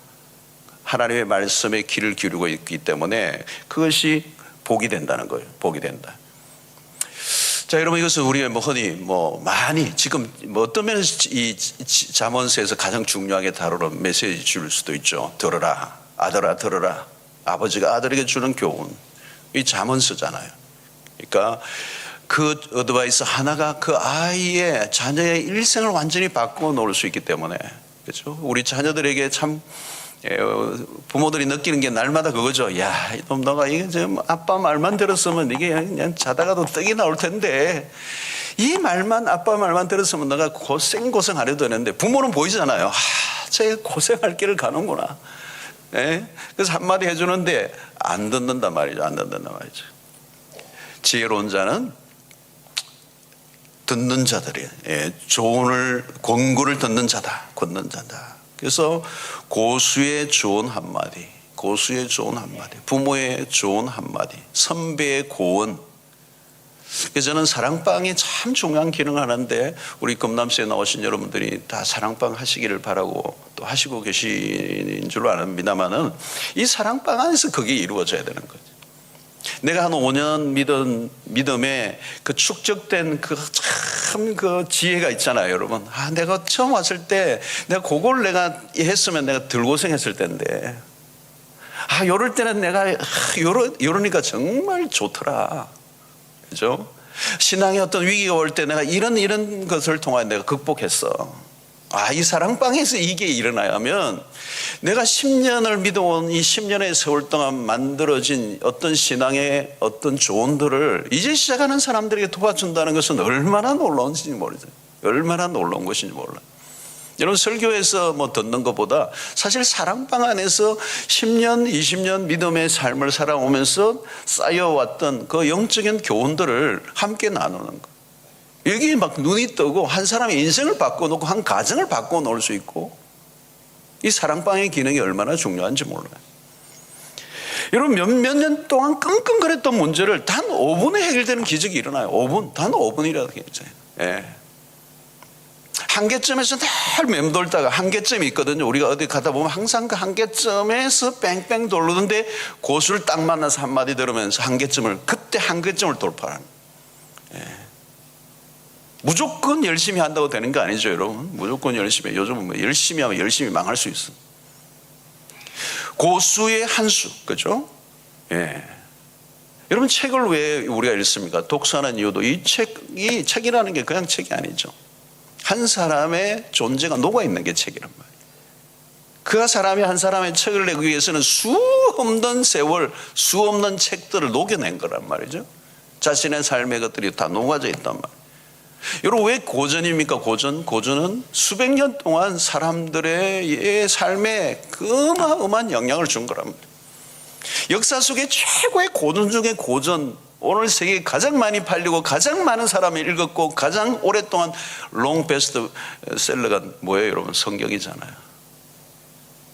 하나님의 말씀에 귀를 기울이고 있기 때문에 그것이 복이 된다는 거예요. 복이 된다. 자, 여러분, 이것은 우리가 흔히 많이 지금 어떤 면에서 이 잠언서에서 가장 중요하게 다루는 메시지 줄 수도 있죠. 들어라, 아들아, 들어라. 아버지가 아들에게 주는 교훈. 이 잠언서잖아요. 그러니까 그 어드바이스 하나가 그 아이의 자녀의 일생을 완전히 바꾸어 놓을 수 있기 때문에, 그렇죠? 우리 자녀들에게 참 부모들이 느끼는 게 날마다 그거죠. 야, 이놈 너가 이게 지금 아빠 말만 들었으면 이게 그냥 자다가도 떡이 나올 텐데, 이 말만, 아빠 말만 들었으면 너가 고생 안 해도 되는데, 부모는 보이잖아요. 쟤 고생할 길을 가는구나. 예? 그래서 한마디 해주는데 안 듣는단 말이죠. 안 듣는단 말이죠. 지혜로운 자는 듣는 자들이에요. 조언을, 권고를 듣는 자다. 듣는 자다. 그래서 고수의 조언 한마디, 부모의 조언 한마디, 선배의 고언. 그래서 저는 사랑방이 참 중요한 기능을 하는데, 우리 금남시에 나오신 여러분들이 다 사랑방 하시기를 바라고 또 하시고 계신 줄로 아닙니다만은, 이 사랑방 안에서 그게 이루어져야 되는 거죠. 내가 한 5년 믿음에 그 축적된 그 지혜가 있잖아요, 여러분. 내가 처음 왔을 때 내가 그걸 내가 했으면 내가 덜 고생했을 텐데, 요럴 때는 내가 요러니까 정말 좋더라. 그죠? 신앙의 어떤 위기가 올 때 내가 이런 것을 통해 내가 극복했어. 이 사랑방에서 이게 일어나야면 내가 10년을 믿어온 이 10년의 세월 동안 만들어진 어떤 신앙의 어떤 조언들을 이제 시작하는 사람들에게 도와준다는 것은 얼마나 놀라운지 모르죠. 얼마나 놀라운 것인지 몰라요. 여러분, 설교에서 듣는 것보다 사실 사랑방 안에서 10년, 20년 믿음의 삶을 살아오면서 쌓여왔던 그 영적인 교훈들을 함께 나누는 것. 여기 막 눈이 뜨고 한 사람의 인생을 바꿔놓고 한 가정을 바꿔놓을 수 있고, 이 사랑방의 기능이 얼마나 중요한지 몰라요. 여러분, 몇 년 동안 끙끙거렸던 문제를 단 5분에 해결되는 기적이 일어나요. 5분, 단 5분이라도 괜찮아요. 예. 한계점에서 늘 맴돌다가 한계점이 있거든요. 우리가 어디 가다 보면 항상 그 한계점에서 뺑뺑 돌르는데 고수를 딱 만나서 한마디 들으면서 그때 한계점을 돌파하는. 예. 무조건 열심히 한다고 되는 거 아니죠, 여러분. 무조건 열심히 해. 요즘은 뭐 열심히 하면 열심히 망할 수 있어. 고수의 한 수, 그죠? 예. 여러분, 책을 왜 우리가 읽습니까? 독서하는 이유도 이 책이라는 게 그냥 책이 아니죠. 한 사람의 존재가 녹아있는 게 책이란 말이에요. 그 사람이 한 사람의 책을 내기 위해서는 수 없는 세월, 수 없는 책들을 녹여낸 거란 말이죠. 자신의 삶의 것들이 다 녹아져 있단 말이에요. 여러분, 왜 고전입니까? 고전은 수백 년 동안 사람들의 삶에 그 어마어마한 영향을 준 거란 말이에요. 역사 속에 최고의 고전 중에 고전, 오늘 세계에 가장 많이 팔리고 가장 많은 사람이 읽었고 가장 오랫동안 롱 베스트셀러가 뭐예요, 여러분? 성경이잖아요.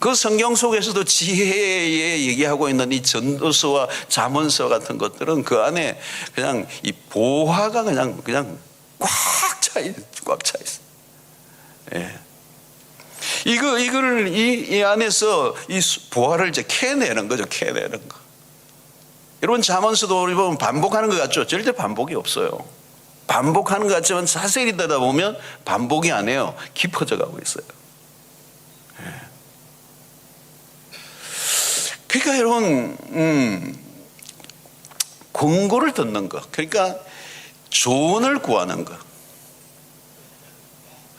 그 성경 속에서도 지혜에 얘기하고 있는 이 전도서와 잠언서 같은 것들은 그 안에 그냥 이 보화가 그냥 꽉 차 있어. 예. 이거를 이 안에서 이 보화를 이제 캐내는 거죠. 캐내는 거. 여러분, 잠언서도 우리 보면 반복하는 것 같죠? 절대 반복이 없어요. 반복하는 것 같지만 자세히 듣다 보면 반복이 아니에요. 깊어져 가고 있어요. 예. 그러니까 여러분, 권고를 듣는 거. 그러니까 조언을 구하는 거.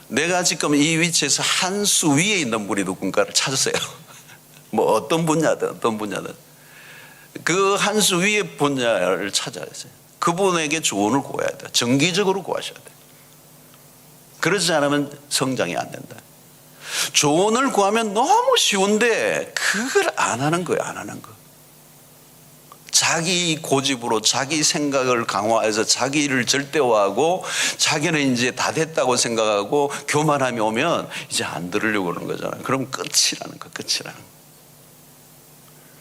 내가 지금 이 위치에서 한 수 위에 있는 분이 누군가를 찾으세요. 뭐 어떤 분야든 그 한 수 위에 분야를 찾아야 돼요. 그분에게 조언을 구해야 돼요. 정기적으로 구하셔야 돼요. 그러지 않으면 성장이 안 된다. 조언을 구하면 너무 쉬운데 그걸 안 하는 거예요. 안 하는 거. 자기 고집으로 자기 생각을 강화해서 자기를 절대화하고 자기는 이제 다 됐다고 생각하고 교만함이 오면 이제 안 들으려고 그러는 거잖아요. 그럼 끝이라는 거.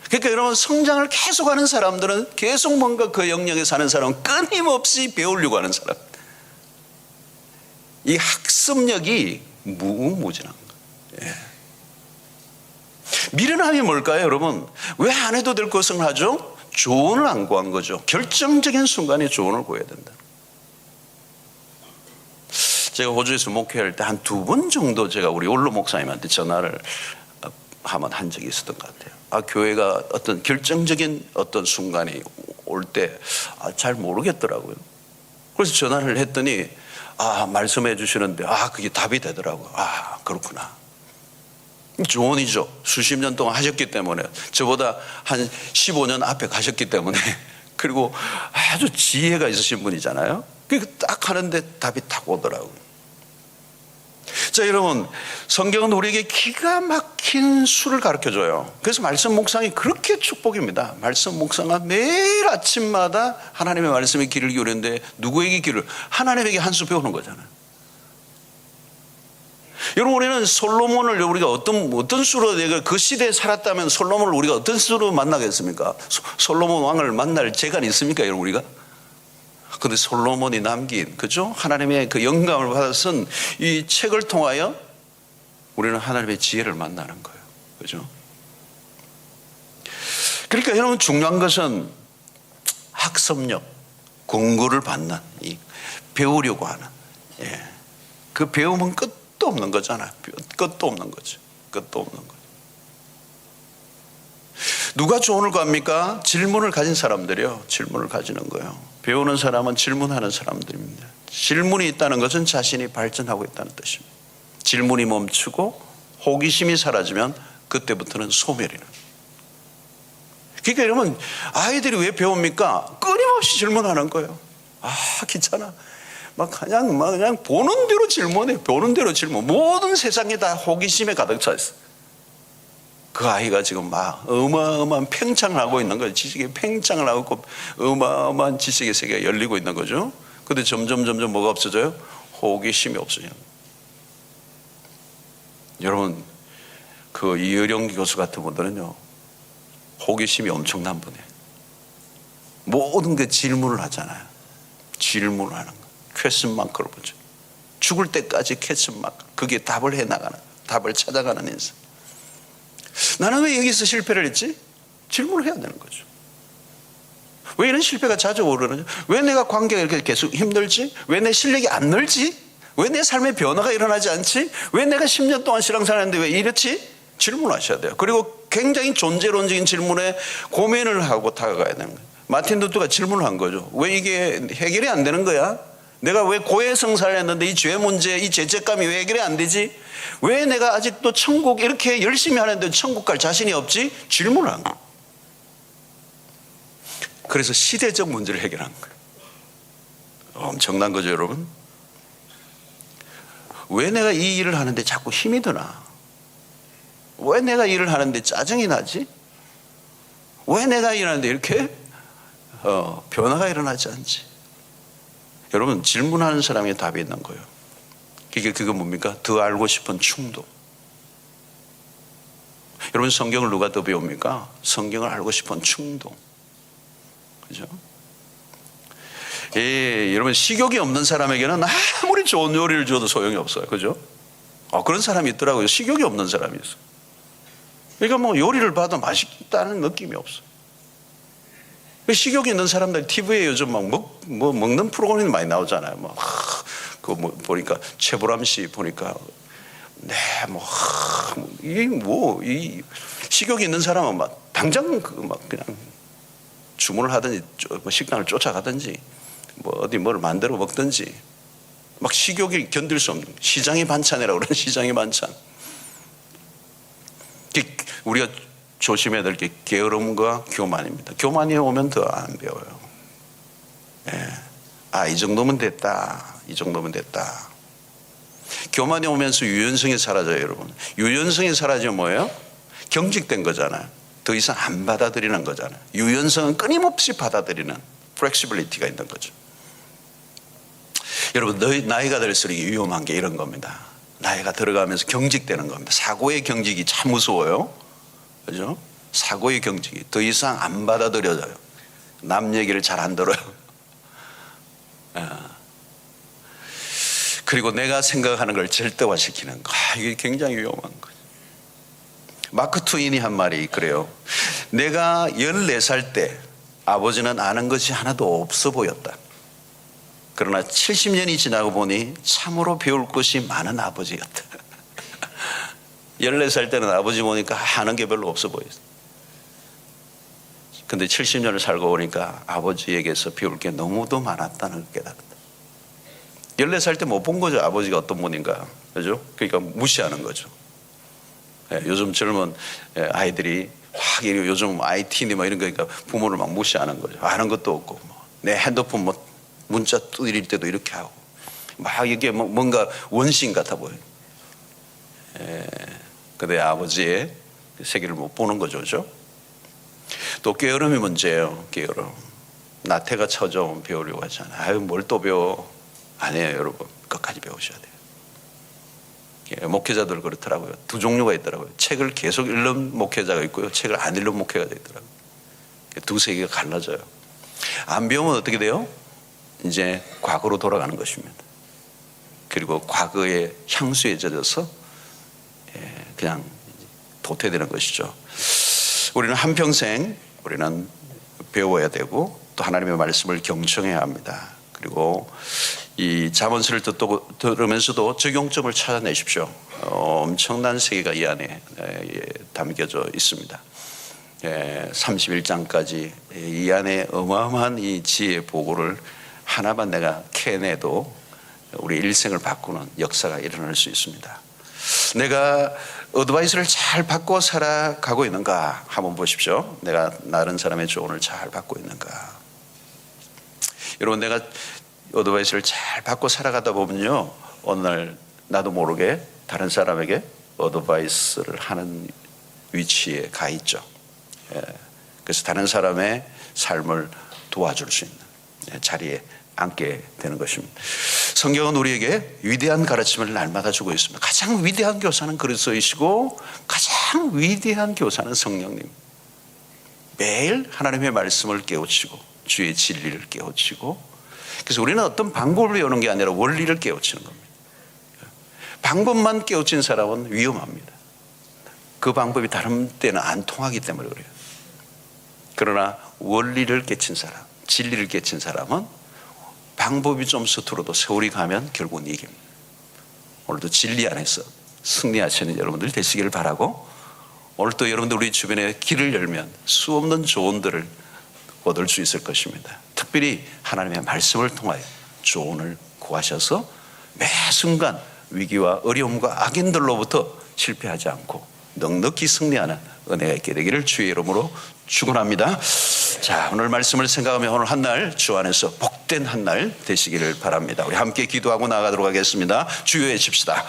그러니까 여러분, 성장을 계속하는 사람들은 계속 뭔가 그 영역에 사는 사람은 끊임없이 배우려고 하는 사람. 이 학습력이 무궁무진한 거예요. 예. 미련함이 뭘까요, 여러분? 왜 안 해도 될 것을 하죠? 조언을 안 구한 거죠. 결정적인 순간에 조언을 구해야 된다. 제가 호주에서 목회할 때 한 2번 정도 제가 우리 올로 목사님한테 전화를 한 적이 있었던 것 같아요. 교회가 어떤 결정적인 어떤 순간이 올 때 잘 모르겠더라고요. 그래서 전화를 했더니 말씀해 주시는데 그게 답이 되더라고요. 그렇구나. 조언이죠. 수십 년 동안 하셨기 때문에, 저보다 한 15년 앞에 가셨기 때문에, 그리고 아주 지혜가 있으신 분이잖아요. 그러니까 딱 하는데 답이 딱 오더라고요. 자, 여러분, 성경은 우리에게 기가 막힌 수를 가르쳐줘요. 그래서 말씀 묵상이 그렇게 축복입니다. 말씀 묵상은 매일 아침마다 하나님의 말씀에 귀를 기울이는데, 누구에게 귀를? 하나님에게 한 수 배우는 거잖아요. 여러분, 우리는 솔로몬을 우리가 어떤 수로, 내가 그 시대에 살았다면 솔로몬을 우리가 어떤 수로 만나겠습니까? 솔로몬 왕을 만날 재간이 있습니까, 여러분, 우리가? 근데 솔로몬이 남긴, 그죠? 하나님의 그 영감을 받아 쓴 이 책을 통하여 우리는 하나님의 지혜를 만나는 거예요. 그죠? 그러니까 여러분, 중요한 것은 학습력, 공부를 받는, 배우려고 하는, 그 배움은 끝도 없는 거잖아요. 끝도 없는 거죠. 끝도 없는 거죠. 누가 조언을 구합니까? 질문을 가진 사람들이요. 질문을 가지는 거예요. 배우는 사람은 질문하는 사람들입니다. 질문이 있다는 것은 자신이 발전하고 있다는 뜻입니다. 질문이 멈추고 호기심이 사라지면 그때부터는 소멸이는. 그러니까 여러분, 아이들이 왜 배웁니까? 끊임없이 질문하는 거예요. 귀찮아. 그냥 보는 대로 질문해. 보는 대로 질문. 모든 세상에 다 호기심에 가득 차 있어. 그 아이가 지금 어마어마한 팽창을 하고 있는 거예요. 지식의 팽창을 하고 있고 어마어마한 지식의 세계가 열리고 있는 거죠. 그런데 점점 뭐가 없어져요? 호기심이 없어져요. 여러분, 그 이의령 교수 같은 분들은요, 호기심이 엄청난 분이에요. 모든 게 질문을 하잖아요. 질문을 하는 거. 퀘스천 마크로 보죠. 죽을 때까지 퀘스천 마크. 그게 답을 해나가는, 답을 찾아가는 인생. 나는 왜 여기서 실패를 했지? 질문을 해야 되는 거죠. 왜 이런 실패가 자주 오르는지? 왜 내가 관계가 이렇게 계속 힘들지? 왜 내 실력이 안 늘지? 왜 내 삶의 변화가 일어나지 않지? 왜 내가 10년 동안 신앙생활 했는데 왜 이렇지? 질문하셔야 돼요. 그리고 굉장히 존재론적인 질문에 고민을 하고 다가가야 되는 거예요. 마틴 루터가 질문을 한 거죠. 왜 이게 해결이 안 되는 거야? 내가 왜 고해성사를 했는데 이 죄 문제, 이 죄책감이 왜 해결이 안 되지? 왜 내가 아직도 천국 이렇게 열심히 하는데 천국 갈 자신이 없지? 질문을 한 거예요. 그래서 시대적 문제를 해결한 거예요. 엄청난 거죠, 여러분. 왜 내가 이 일을 하는데 자꾸 힘이 드나? 왜 내가 일을 하는데 짜증이 나지? 왜 내가 일하는데 이렇게 변화가 일어나지 않지? 여러분, 질문하는 사람이 답이 있는 거예요. 그게 뭡니까? 더 알고 싶은 충동. 여러분, 성경을 누가 더 배웁니까? 성경을 알고 싶은 충동. 그죠? 여러분, 식욕이 없는 사람에게는 아무리 좋은 요리를 줘도 소용이 없어요. 그죠? 그런 사람이 있더라고요. 식욕이 없는 사람이 있어요. 그러니까 뭐 요리를 봐도 맛있다는 느낌이 없어요. 식욕이 있는 사람들 TV에 요즘 먹는 프로그램이 많이 나오잖아요. 보니까 최보람 씨 보니까 이 식욕이 있는 사람은 당장 그냥 주문을 하든지 식당을 쫓아가든지 어디 뭘 만들어 먹든지 식욕이 견딜 수 없는 시장의 반찬이라고 그러는 시장의 반찬. 우리가 조심해야 될 게 게으름과 교만입니다. 교만이 오면 더 안 배워요. 이 정도면 됐다. 이 정도면 됐다. 교만이 오면서 유연성이 사라져요, 여러분. 유연성이 사라지면 뭐예요? 경직된 거잖아요. 더 이상 안 받아들이는 거잖아요. 유연성은 끊임없이 받아들이는 플렉시빌리티가 있는 거죠. 여러분, 나이가 들수록 위험한 게 이런 겁니다. 나이가 들어가면서 경직되는 겁니다. 사고의 경직이 참 무서워요. 그죠? 사고의 경직이 더 이상 안 받아들여져요. 남 얘기를 잘 안 들어요. 그리고 내가 생각하는 걸 절대화시키는 거. 이게 굉장히 위험한 거죠. 마크 트윈이 한 말이 그래요. 내가 14살 때 아버지는 아는 것이 하나도 없어 보였다. 그러나 70년이 지나고 보니 참으로 배울 것이 많은 아버지였다. 14살 때는 아버지 보니까 아는 게 별로 없어 보였어. 근데 70년을 살고 보니까 아버지에게서 배울 게 너무도 많았다는 걸 깨달았다. 14살 때 못 본 거죠. 아버지가 어떤 분인가. 그죠? 그러니까 무시하는 거죠. 요즘 젊은 아이들이 요즘 IT니 이런 거니까 부모를 막 무시하는 거죠. 아는 것도 없고 내 핸드폰 문자 두드릴 때도 이렇게 하고 이게 뭔가 원신 같아 보여요. 근데 아버지의 세계를 못 보는 거죠. 그죠? 또 게으름이 문제예요. 게으름. 나태가 쳐져 배우려고 하잖아요. 뭘 또 배워. 아니에요, 여러분. 끝까지 배우셔야 돼요. 목회자들 그렇더라고요. 두 종류가 있더라고요. 책을 계속 읽는 목회자가 있고요. 책을 안 읽는 목회자가 있더라고요. 두 세계가 갈라져요. 안 배우면 어떻게 돼요? 이제 과거로 돌아가는 것입니다. 그리고 과거의 향수에 젖어서 그냥 도태되는 것이죠. 우리는 한평생 우리는 배워야 되고 또 하나님의 말씀을 경청해야 합니다. 그리고 이 잠언서를 들으면서도 적용점을 찾아내십시오. 엄청난 세계가 이 안에 담겨져 있습니다. 31장까지 이 안에 어마어마한 이 지혜의 보고를 하나만 내가 캐내도 우리 일생을 바꾸는 역사가 일어날 수 있습니다. 내가 어드바이스를 잘 받고 살아가고 있는가 한번 보십시오. 내가 다른 사람의 조언을 잘 받고 있는가. 여러분, 내가 어드바이스를 잘 받고 살아가다 보면요, 어느 날 나도 모르게 다른 사람에게 어드바이스를 하는 위치에 가 있죠. 그래서 다른 사람의 삶을 도와줄 수 있는 자리에 앉게 되는 것입니다. 성경은 우리에게 위대한 가르침을 날마다 주고 있습니다. 가장 위대한 교사는 그리스도이시고 가장 위대한 교사는 성령님. 매일 하나님의 말씀을 깨우치고 주의 진리를 깨우치고, 그래서 우리는 어떤 방법을 배우는 게 아니라 원리를 깨우치는 겁니다. 방법만 깨우친 사람은 위험합니다. 그 방법이 다른 때는 안 통하기 때문에 그래요. 그러나 원리를 깨친 사람, 진리를 깨친 사람은 방법이 좀 서투러도 세월이 가면 결국은 이깁니다. 오늘도 진리 안에서 승리하시는 여러분들이 되시기를 바라고, 오늘 또 여러분들 우리 주변에 길을 열면 수없는 조언들을 얻을 수 있을 것입니다. 특별히 하나님의 말씀을 통하여 조언을 구하셔서 매 순간 위기와 어려움과 악인들로부터 실패하지 않고 넉넉히 승리하는 은혜가 있게 되기를 주의 이름으로 축원합니다. 자, 오늘 말씀을 생각하며 오늘 한 날 주 안에서 복된 한 날 되시기를 바랍니다. 우리 함께 기도하고 나아가도록 하겠습니다. 주여 외칩시다.